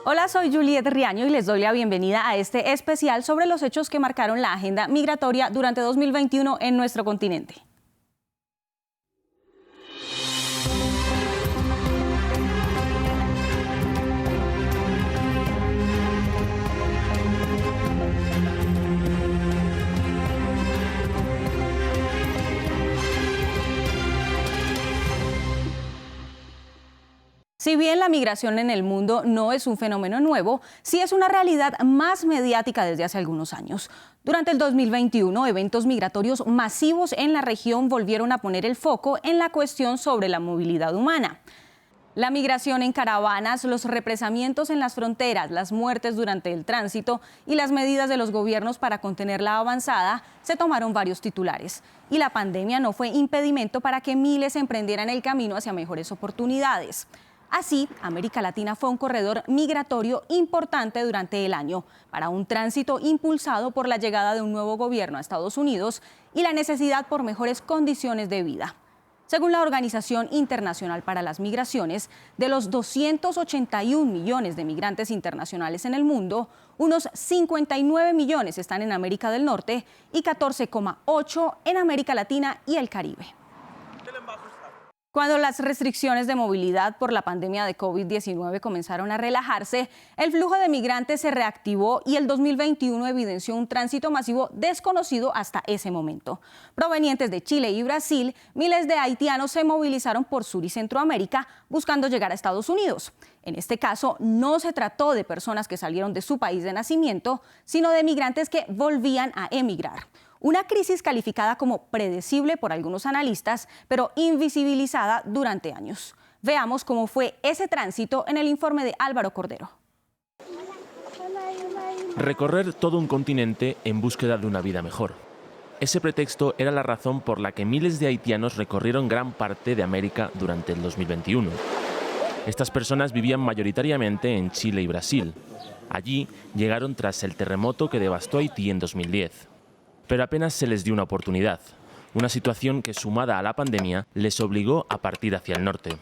Hola, soy Juliet Riaño y les doy la bienvenida a este especial sobre los hechos que marcaron la agenda migratoria durante 2021 en nuestro continente. Si bien la migración en el mundo no es un fenómeno nuevo, sí es una realidad más mediática desde hace algunos años. Durante el 2021, eventos migratorios masivos en la región volvieron a poner el foco en la cuestión sobre la movilidad humana. La migración en caravanas, los represamientos en las fronteras, las muertes durante el tránsito y las medidas de los gobiernos para contener la avanzada se tomaron varios titulares. Y la pandemia no fue impedimento para que miles emprendieran el camino hacia mejores oportunidades. Así, América Latina fue un corredor migratorio importante durante el año para un tránsito impulsado por la llegada de un nuevo gobierno a Estados Unidos y la necesidad por mejores condiciones de vida. Según la Organización Internacional para las Migraciones, de los 281 millones de migrantes internacionales en el mundo, unos 59 millones están en América del Norte y 14,8 en América Latina y el Caribe. Cuando las restricciones de movilidad por la pandemia de COVID-19 comenzaron a relajarse, el flujo de migrantes se reactivó y el 2021 evidenció un tránsito masivo desconocido hasta ese momento. Provenientes de Chile y Brasil, miles de haitianos se movilizaron por Sur y Centroamérica buscando llegar a Estados Unidos. En este caso, no se trató de personas que salieron de su país de nacimiento, sino de migrantes que volvían a emigrar. Una crisis calificada como predecible por algunos analistas, pero invisibilizada durante años. Veamos cómo fue ese tránsito en el informe de Álvaro Cordero. Recorrer todo un continente en búsqueda de una vida mejor. Ese pretexto era la razón por la que miles de haitianos recorrieron gran parte de América durante el 2021. Estas personas vivían mayoritariamente en Chile y Brasil. Allí llegaron tras el terremoto que devastó Haití en 2010. Pero apenas se les dio una oportunidad, una situación que, sumada a la pandemia, les obligó a partir hacia el norte.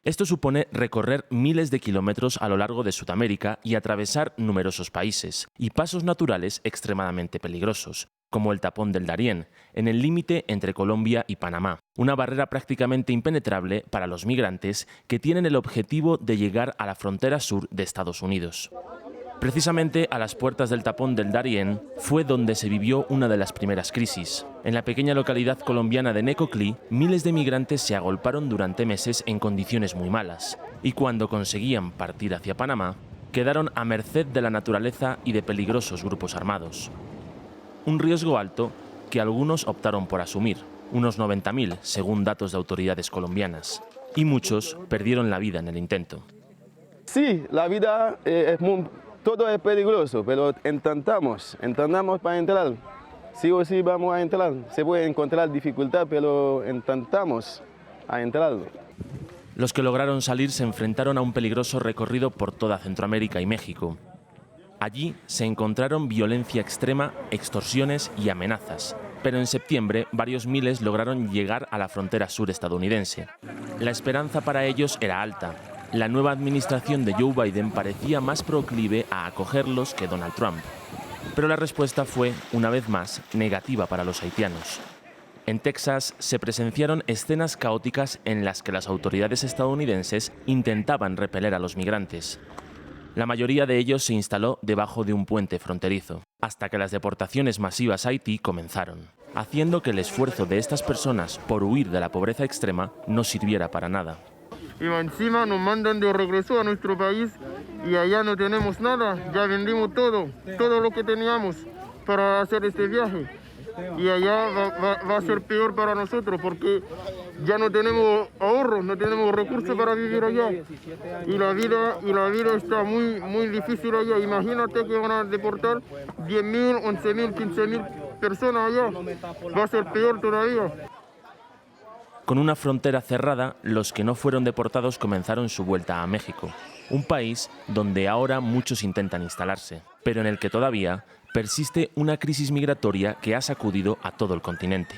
Esto supone recorrer miles de kilómetros a lo largo de Sudamérica y atravesar numerosos países, y pasos naturales extremadamente peligrosos, como el tapón del Darién, en el límite entre Colombia y Panamá, una barrera prácticamente impenetrable para los migrantes que tienen el objetivo de llegar a la frontera sur de Estados Unidos. Precisamente a las puertas del tapón del Darién fue donde se vivió una de las primeras crisis. En la pequeña localidad colombiana de Necoclí, miles de migrantes se agolparon durante meses en condiciones muy malas, y cuando conseguían partir hacia Panamá, quedaron a merced de la naturaleza y de peligrosos grupos armados. Un riesgo alto que algunos optaron por asumir, unos 90.000 según datos de autoridades colombianas, y muchos perdieron la vida en el intento. Sí, la vida todo es peligroso, pero intentamos para entrar. Sí o sí vamos a entrar. Se puede encontrar dificultad, pero intentamos a entrar. Los que lograron salir se enfrentaron a un peligroso recorrido por toda Centroamérica y México. Allí se encontraron violencia extrema, extorsiones y amenazas. Pero en septiembre, varios miles lograron llegar a la frontera sur estadounidense. La esperanza para ellos era alta. La nueva administración de Joe Biden parecía más proclive a acogerlos que Donald Trump. Pero la respuesta fue, una vez más, negativa para los haitianos. En Texas se presenciaron escenas caóticas en las que las autoridades estadounidenses intentaban repeler a los migrantes. La mayoría de ellos se instaló debajo de un puente fronterizo, hasta que las deportaciones masivas a Haití comenzaron, haciendo que el esfuerzo de estas personas por huir de la pobreza extrema no sirviera para nada. Y encima nos mandan de regreso a nuestro país y allá no tenemos nada, ya vendimos todo lo que teníamos para hacer este viaje. Y allá va a ser peor para nosotros porque ya no tenemos ahorros, no tenemos recursos para vivir allá. Y la vida está muy difícil allá. Imagínate que van a deportar 10.000, 11.000, 15.000 personas allá. Va a ser peor todavía. Con una frontera cerrada, los que no fueron deportados comenzaron su vuelta a México, un país donde ahora muchos intentan instalarse, pero en el que todavía persiste una crisis migratoria que ha sacudido a todo el continente.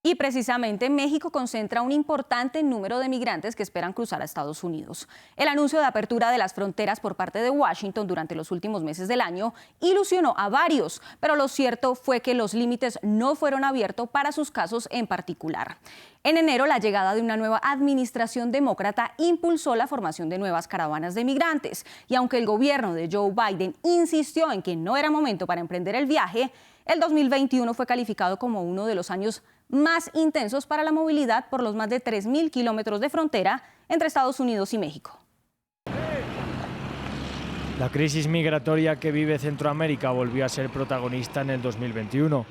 Y precisamente México concentra un importante número de migrantes que esperan cruzar a Estados Unidos. El anuncio de apertura de las fronteras por parte de Washington durante los últimos meses del año ilusionó a varios, pero lo cierto fue que los límites no fueron abiertos para sus casos en particular. En enero, la llegada de una nueva administración demócrata impulsó la formación de nuevas caravanas de migrantes. Y aunque el gobierno de Joe Biden insistió en que no era momento para emprender el viaje, el 2021 fue calificado como uno de los años más intensos para la movilidad por los más de 3.000 kilómetros de frontera entre Estados Unidos y México. La crisis migratoria que vive Centroamérica volvió a ser protagonista en el 2021.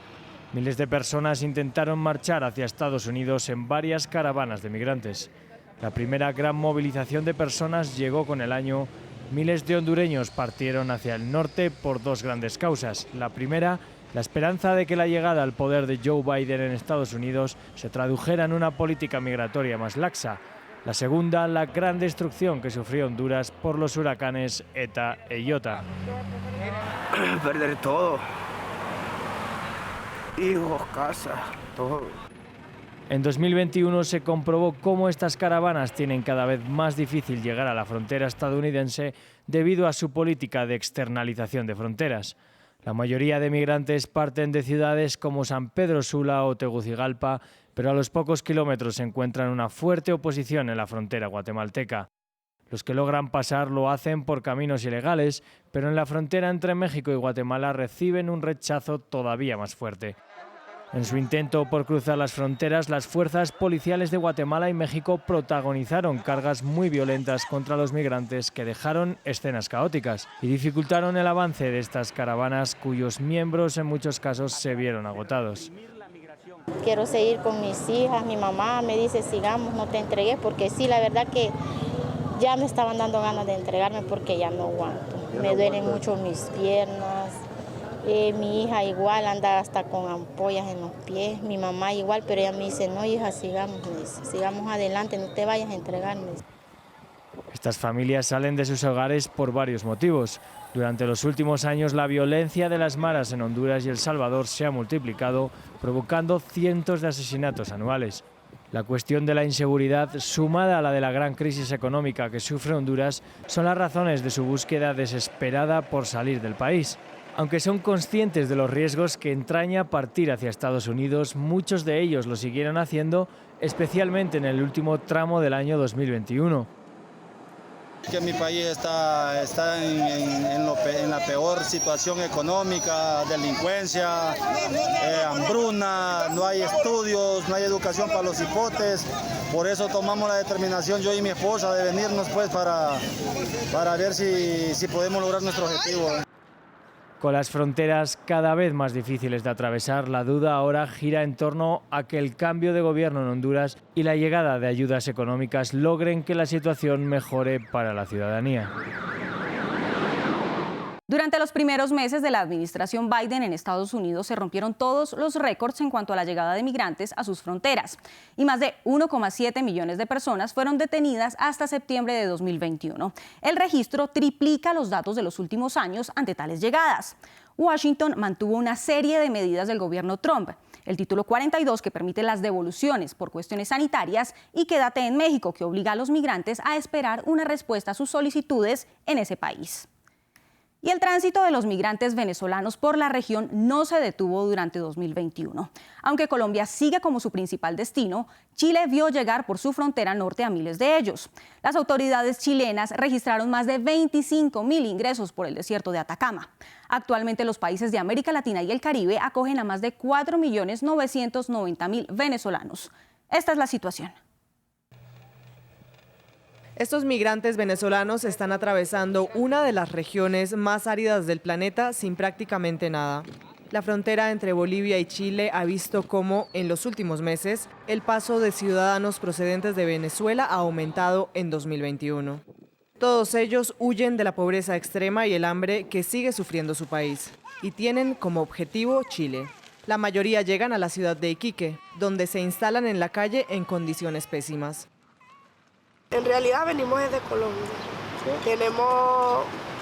Miles de personas intentaron marchar hacia Estados Unidos en varias caravanas de migrantes. La primera gran movilización de personas llegó con el año. Miles de hondureños partieron hacia el norte por dos grandes causas. La primera, la esperanza de que la llegada al poder de Joe Biden en Estados Unidos se tradujera en una política migratoria más laxa. La segunda, la gran destrucción que sufrió Honduras por los huracanes ETA e Iota. Perder todo. Hijos, casa, todo. En 2021 se comprobó cómo estas caravanas tienen cada vez más difícil llegar a la frontera estadounidense debido a su política de externalización de fronteras. La mayoría de migrantes parten de ciudades como San Pedro Sula o Tegucigalpa, pero a los pocos kilómetros se encuentran una fuerte oposición en la frontera guatemalteca. Los que logran pasar lo hacen por caminos ilegales, pero en la frontera entre México y Guatemala reciben un rechazo todavía más fuerte. En su intento por cruzar las fronteras, las fuerzas policiales de Guatemala y México protagonizaron cargas muy violentas contra los migrantes que dejaron escenas caóticas y dificultaron el avance de estas caravanas cuyos miembros en muchos casos se vieron agotados. Quiero seguir con mis hijas, mi mamá me dice sigamos, no te entregues, porque sí, la verdad que ya me estaban dando ganas de entregarme porque ya no aguanto. Me duelen mucho mis piernas. Mi hija igual anda hasta con ampollas en los pies, mi mamá igual, pero ella me dice, no hija, sigamos, sigamos adelante, no te vayas a entregarme. Estas familias salen de sus hogares por varios motivos. Durante los últimos años la violencia de las maras en Honduras y El Salvador se ha multiplicado, provocando cientos de asesinatos anuales. La cuestión de la inseguridad, sumada a la de la gran crisis económica que sufre Honduras, son las razones de su búsqueda desesperada por salir del país. Aunque son conscientes de los riesgos que entraña partir hacia Estados Unidos, muchos de ellos lo siguieron haciendo, especialmente en el último tramo del año 2021. Que mi país está en la peor situación económica, delincuencia, hambruna, no hay estudios, no hay educación para los hipotes. Por eso tomamos la determinación, yo y mi esposa, de venirnos pues para ver si podemos lograr nuestro objetivo. Con las fronteras cada vez más difíciles de atravesar, la duda ahora gira en torno a que el cambio de gobierno en Honduras y la llegada de ayudas económicas logren que la situación mejore para la ciudadanía. Durante los primeros meses de la administración Biden en Estados Unidos se rompieron todos los récords en cuanto a la llegada de migrantes a sus fronteras y más de 1,7 millones de personas fueron detenidas hasta septiembre de 2021. El registro triplica los datos de los últimos años ante tales llegadas. Washington mantuvo una serie de medidas del gobierno Trump. El título 42 que permite las devoluciones por cuestiones sanitarias y Quédate en México que obliga a los migrantes a esperar una respuesta a sus solicitudes en ese país. Y el tránsito de los migrantes venezolanos por la región no se detuvo durante 2021. Aunque Colombia sigue como su principal destino, Chile vio llegar por su frontera norte a miles de ellos. Las autoridades chilenas registraron más de 25.000 ingresos por el desierto de Atacama. Actualmente los países de América Latina y el Caribe acogen a más de 4.990.000 venezolanos. Esta es la situación. Estos migrantes venezolanos están atravesando una de las regiones más áridas del planeta sin prácticamente nada. La frontera entre Bolivia y Chile ha visto cómo, en los últimos meses, el paso de ciudadanos procedentes de Venezuela ha aumentado en 2021. Todos ellos huyen de la pobreza extrema y el hambre que sigue sufriendo su país, y tienen como objetivo Chile. La mayoría llegan a la ciudad de Iquique, donde se instalan en la calle en condiciones pésimas. En realidad venimos desde Colombia. ¿Sí?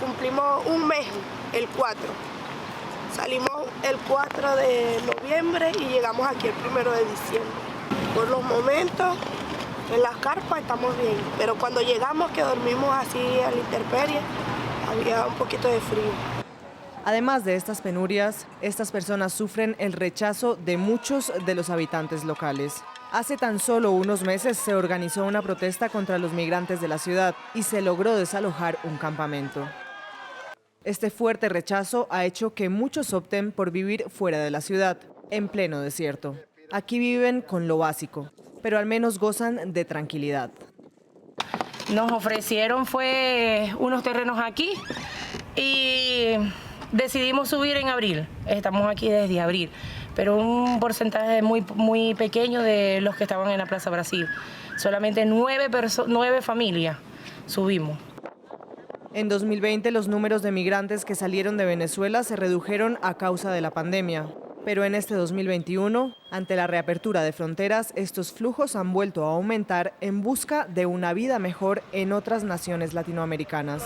Cumplimos un mes, el 4. Salimos el 4 de noviembre y llegamos aquí el 1 de diciembre. Por los momentos, en las carpas estamos bien, pero cuando llegamos, que dormimos así a la intemperie, había un poquito de frío. Además de estas penurias, estas personas sufren el rechazo de muchos de los habitantes locales. Hace tan solo unos meses se organizó una protesta contra los migrantes de la ciudad y se logró desalojar un campamento. Este fuerte rechazo ha hecho que muchos opten por vivir fuera de la ciudad, en pleno desierto. Aquí viven con lo básico, pero al menos gozan de tranquilidad. Nos ofrecieron unos terrenos aquí y decidimos subir en abril. Estamos aquí desde abril, pero un porcentaje muy pequeño de los que estaban en la Plaza Brasil. Solamente 9 familias subimos. En 2020 los números de migrantes que salieron de Venezuela se redujeron a causa de la pandemia. Pero en este 2021, ante la reapertura de fronteras, estos flujos han vuelto a aumentar en busca de una vida mejor en otras naciones latinoamericanas.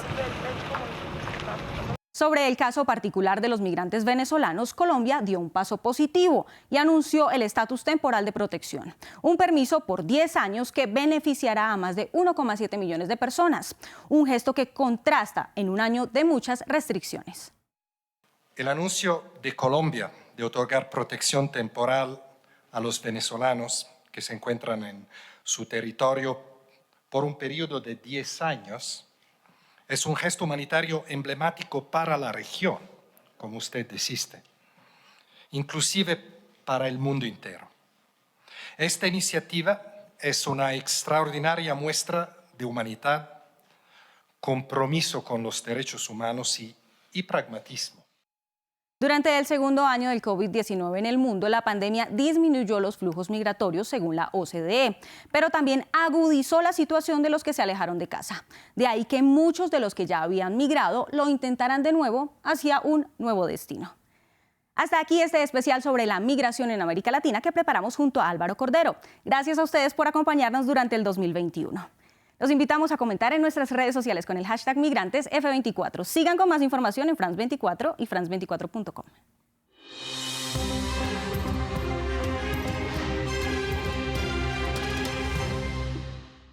Sobre el caso particular de los migrantes venezolanos, Colombia dio un paso positivo y anunció el estatus temporal de protección, un permiso por 10 años que beneficiará a más de 1,7 millones de personas, un gesto que contrasta en un año de muchas restricciones. El anuncio de Colombia de otorgar protección temporal a los venezolanos que se encuentran en su territorio por un periodo de 10 años es un gesto humanitario emblemático para la región, como usted dijiste, inclusive para el mundo entero. Esta iniciativa es una extraordinaria muestra de humanidad, compromiso con los derechos humanos y pragmatismo. Durante el segundo año del COVID-19 en el mundo, la pandemia disminuyó los flujos migratorios según la OCDE, pero también agudizó la situación de los que se alejaron de casa. De ahí que muchos de los que ya habían migrado lo intentaran de nuevo hacia un nuevo destino. Hasta aquí este especial sobre la migración en América Latina que preparamos junto a Álvaro Cordero. Gracias a ustedes por acompañarnos durante el 2021. Los invitamos a comentar en nuestras redes sociales con el hashtag MigrantesF24. Sigan con más información en France24 y France24.com.